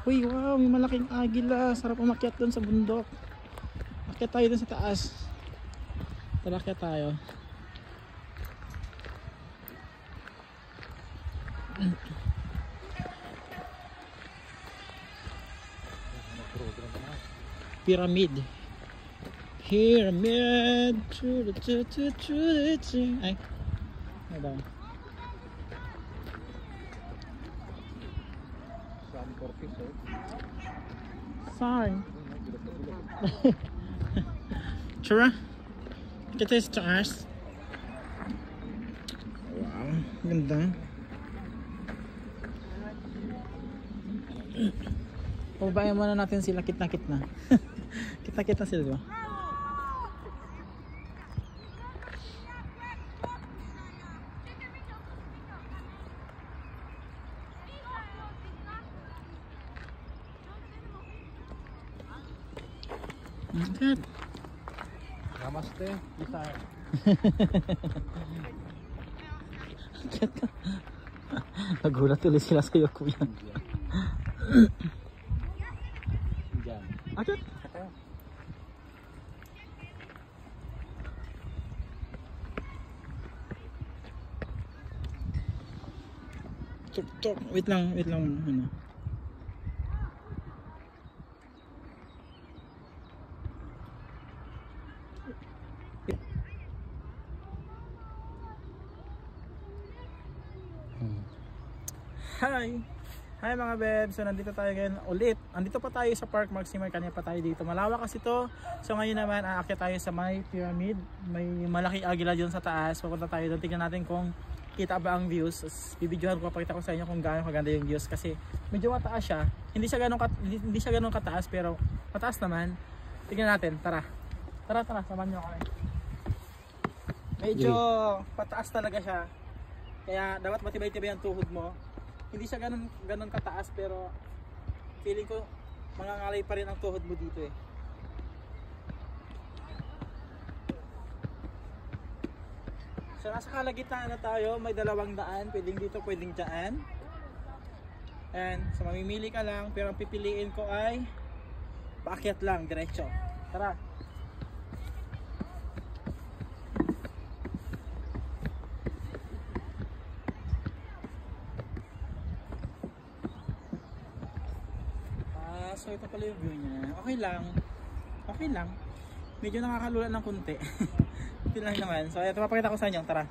Uy, wow, may malaking agila. Sarap umakyat dun sa bundok. Akyat tayo dun sa taas. Tara, akyat tayo. Pyramid. Pyramid. Ay. Ano ba? Sorry. Tara. Kita yung stars. Wow. Ganda. Pababayan muna natin sila kitna-kitna. Kita-kita sila. Good. Namaste. Isa. Nagulat ulit sila sa iyo, kuya. Diyan. Agad. Tuk. Wait lang ano. Hi mga bebs, so nandito tayo ngayon ulit. Andito pa tayo sa Park Maximar, kanina pa tayo dito. Malawak kasi to. So ngayon naman aakyat tayo sa may pyramid. May malaking agila dyan sa taas. Pupunta tayo doon, tingnan natin kung kita ba ang views. Bibidyohan ko, papakita ko sa inyo kung gaano kaganda yung views kasi medyo mataas siya. Hindi siya ganun kataas pero mataas naman. Tingnan natin, tara. Tara, samahan niyo kami. Medyo pataas talaga siya. Kaya dapat matibay-tibay ang tuhod mo. Hindi siya ganun kataas pero feeling ko mangangalay pa rin ang tuhod mo dito eh. So nasa kalagitnaan na tayo, may dalawang daan, pwedeng dito, pwedeng dyan. And so mamimili ka lang, pero ang pipiliin ko ay paakyat lang, diretso. Tara! So ito pala yung view niya. Okay lang. Medyo nakakalula ng kunti. Ito lang naman. So ito papakita ko sa inyo. Tara.